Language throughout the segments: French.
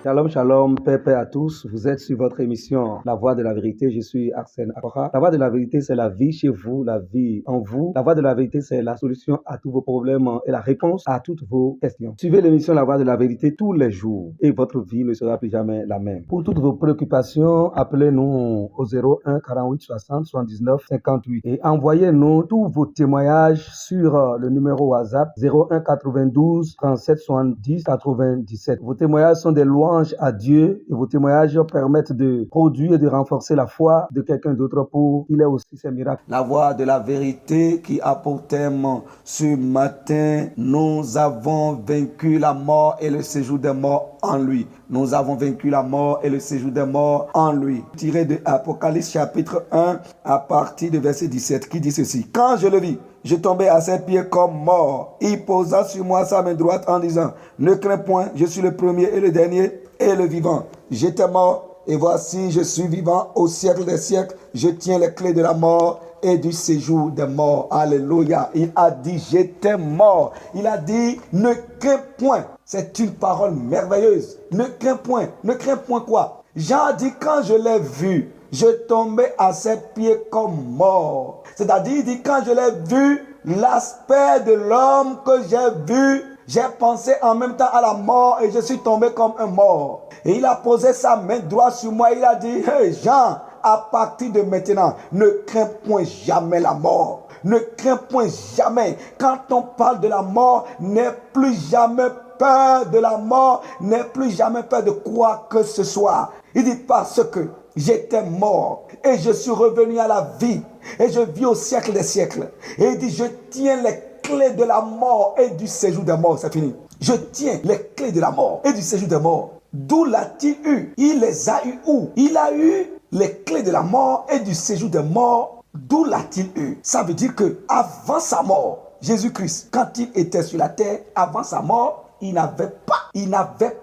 Shalom, shalom, paix à tous. Vous êtes sur votre émission La Voix de la Vérité. Je suis Arsène Akora. La Voix de la Vérité, c'est la vie chez vous, la vie en vous. La Voix de la Vérité, c'est la solution à tous vos problèmes et la réponse à toutes vos questions. Suivez l'émission La Voix de la Vérité tous les jours et votre vie ne sera plus jamais la même. Pour toutes vos préoccupations, appelez-nous au 01 48 60 79 58 et envoyez-nous tous vos témoignages sur le numéro WhatsApp 01 92 37 70 97. Vos témoignages sont des louanges à Dieu et vos témoignages permettent de produire et de renforcer la foi de quelqu'un d'autre pour qu'il ait aussi ses miracles. La voix de la vérité qui a pour thème ce matin, nous avons vaincu la mort et le séjour des morts en lui. Nous avons vaincu la mort et le séjour des morts en lui. Tiré de Apocalypse chapitre 1 à partir du verset 17 qui dit ceci. Quand je le vis, je tombais à ses pieds comme mort. Il posa sur moi sa main droite en disant, ne crains point, je suis le premier et le dernier et le vivant. J'étais mort et voici je suis vivant au siècle des siècles. Je tiens les clés de la mort et du séjour des morts. Alléluia. Il a dit j'étais mort. Il a dit ne crains point. C'est une parole merveilleuse. Ne crains point. Ne crains point quoi? Jean a dit quand je l'ai vu, je tombais à ses pieds comme mort. C'est-à-dire, il dit, quand je l'ai vu, l'aspect de l'homme que j'ai vu, j'ai pensé en même temps à la mort et je suis tombé comme un mort. Et il a posé sa main droite sur moi, il a dit, hey Jean, à partir de maintenant, ne crains point jamais la mort. Ne crains point jamais. Quand on parle de la mort, n'aie plus jamais peur de la mort, n'aie plus jamais peur de quoi que ce soit. Il dit parce que j'étais mort et je suis revenu à la vie et je vis au siècle des siècles. Et il dit, je tiens les clés de la mort et du séjour des morts. C'est fini. Je tiens les clés de la mort et du séjour des morts. D'où l'a-t-il eu? Il les a eu où? Il a eu les clés de la mort et du séjour des morts. D'où l'a-t-il eu? Ça veut dire que avant sa mort, Jésus-Christ, quand il était sur la terre, avant sa mort, il n'avait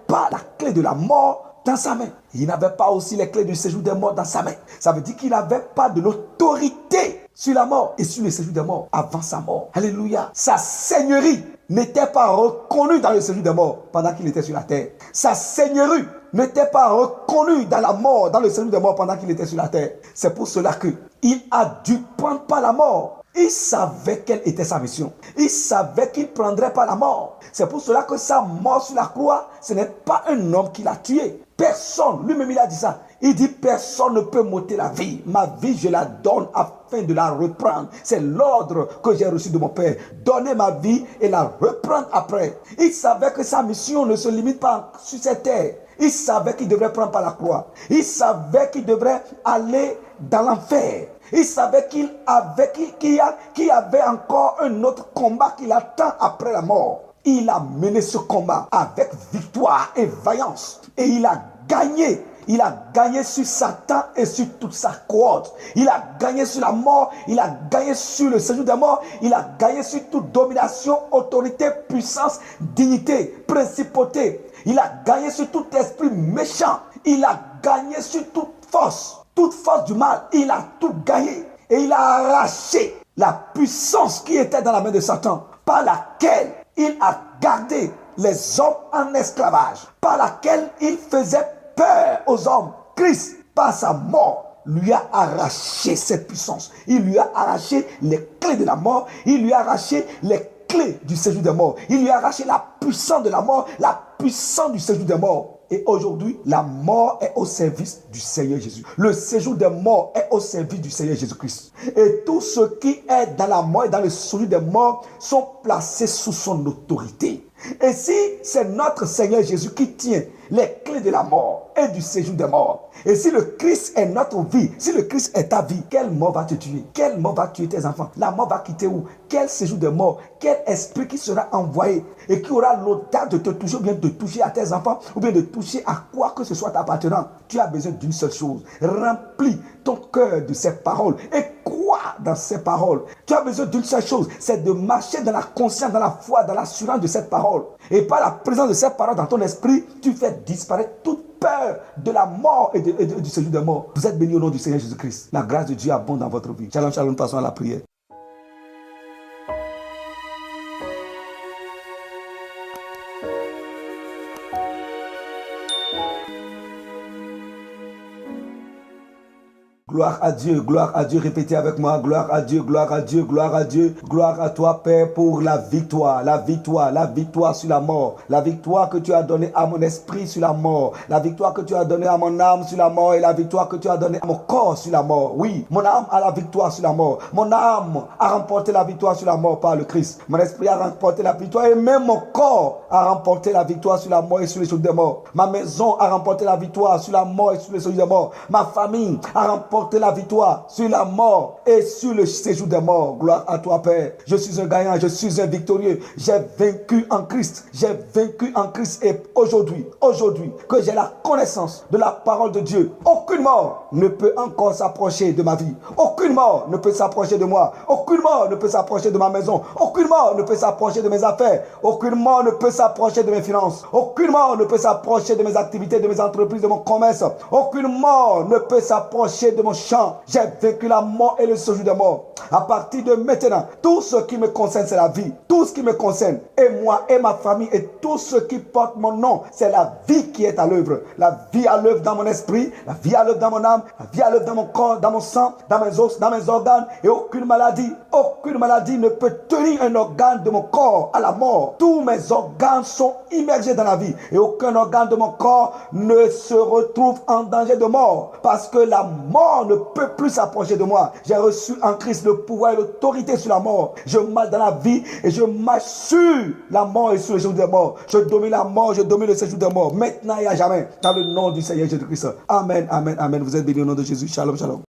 pas la clé de la mort dans sa main. Il n'avait pas aussi les clés du séjour des morts dans sa main. Ça veut dire qu'il n'avait pas de l'autorité sur la mort et sur le séjour des morts avant sa mort. Alléluia. Sa seigneurie n'était pas reconnue dans le séjour des morts pendant qu'il était sur la terre. Sa seigneurie n'était pas reconnue dans la mort, dans le séjour des morts pendant qu'il était sur la terre. C'est pour cela qu'il a dû prendre par la mort. Il savait quelle était sa mission. Il savait qu'il ne prendrait pas la mort. C'est pour cela que sa mort sur la croix, ce n'est pas un homme qui l'a tué. Personne, lui-même il a dit ça. Il dit personne ne peut m'ôter la vie. Ma vie je la donne afin de la reprendre. C'est l'ordre que j'ai reçu de mon Père. Donner ma vie et la reprendre après. Il savait que sa mission ne se limite pas sur cette terre. Il savait qu'il devrait prendre par la croix. Il savait qu'il devrait aller dans l'enfer. Il savait qu'il y avait encore un autre combat qui l'attend après la mort. Il a mené ce combat avec victoire et vaillance. Et il a gagné. Il a gagné sur Satan et sur toute sa cohorte. Il a gagné sur la mort. Il a gagné sur le séjour des morts. Il a gagné sur toute domination, autorité, puissance, dignité, principauté. Il a gagné sur tout esprit méchant. Il a gagné sur toute force du mal. Il a tout gagné. Et il a arraché la puissance qui était dans la main de Satan, par laquelle il a gardé les hommes en esclavage, par laquelle il faisait peur aux hommes. Christ, par sa mort, lui a arraché cette puissance. Il lui a arraché les clés de la mort. Il lui a arraché les clés du séjour des morts. Il lui a arraché la puissance de la mort, la puissance du séjour des morts. Et aujourd'hui, la mort est au service du Seigneur Jésus. Le séjour des morts est au service du Seigneur Jésus-Christ. Et tout ce qui est dans la mort et dans le séjour des morts sont placés sous son autorité. Et si c'est notre Seigneur Jésus qui tient les clés de la mort et du séjour des morts, et si le Christ est notre vie, si le Christ est ta vie, quelle mort va te tuer? Quelle mort va tuer tes enfants? La mort va quitter où? Quel séjour de mort? Quel esprit qui sera envoyé et qui aura l'audace de te toucher ou bien de toucher à tes enfants ou bien de toucher à quoi que ce soit t'appartenant? Tu as besoin d'une seule chose. Remplis ton cœur de ces paroles et crois dans ces paroles. Tu as besoin d'une seule chose, c'est de marcher dans la conscience, dans la foi, dans l'assurance de cette parole. Et par la présence de cette parole dans ton esprit, tu fais disparaître toute peur de la mort et du séjour des morts. Vous êtes bénis au nom du Seigneur Jésus-Christ. La grâce de Dieu abonde dans votre vie. Shalom, shalom, passons à la prière. Gloire à Dieu, répétez avec moi, gloire à Dieu, gloire à Dieu, gloire à Dieu, gloire à toi Père pour la victoire sur la mort, la victoire que tu as donnée à mon esprit sur la mort, la victoire que tu as donnée à mon âme sur la mort et la victoire que tu as donnée à mon corps sur la mort. Oui, mon âme a la victoire sur la mort, mon âme a remporté la victoire sur la mort par le Christ, mon esprit a remporté la victoire et même mon corps a remporté la victoire sur la mort et sur les choses des morts. Ma maison a remporté la victoire sur la mort et sur les choses des morts. Ma famille a remporté la victoire sur la mort et sur le séjour des morts. Gloire à toi Père. Je suis un gagnant, je suis un victorieux. J'ai vaincu en Christ. J'ai vaincu en Christ et aujourd'hui que j'ai la connaissance de la parole de Dieu, aucune mort ne peut encore s'approcher de ma vie. Aucune mort ne peut s'approcher de moi. Aucune mort ne peut s'approcher de ma maison. Aucune mort ne peut s'approcher de mes affaires. Aucune mort ne peut s'approcher de mes finances. Aucune mort ne peut s'approcher de mes activités, de mes entreprises, de mon commerce. Aucune mort ne peut s'approcher de mon champ. J'ai vécu la mort et le séjour de mort. À partir de maintenant, tout ce qui me concerne, c'est la vie. Tout ce qui me concerne, et moi et ma famille, et tout ce qui porte mon nom, c'est la vie qui est à l'œuvre. La vie à l'œuvre dans mon esprit, la vie à l'œuvre dans mon âme, la vie à l'œuvre dans mon corps, dans mon sang, dans mes os, dans mes organes. Et aucune maladie ne peut tenir un organe de mon corps à la mort. Tous mes organes sont immergés dans la vie. Et aucun organe de mon corps ne se retrouve en danger de mort. Parce que la mort ne peut plus s'approcher de moi. J'ai reçu en Christ le pouvoir et l'autorité sur la mort. Je marche dans la vie et je marche sur la mort et sur le séjour des morts. Je domine la mort, je domine le séjour des morts. Maintenant et à jamais. Dans le nom du Seigneur Jésus-Christ. Amen, amen, amen. Vous êtes bénis au nom de Jésus. Shalom, shalom.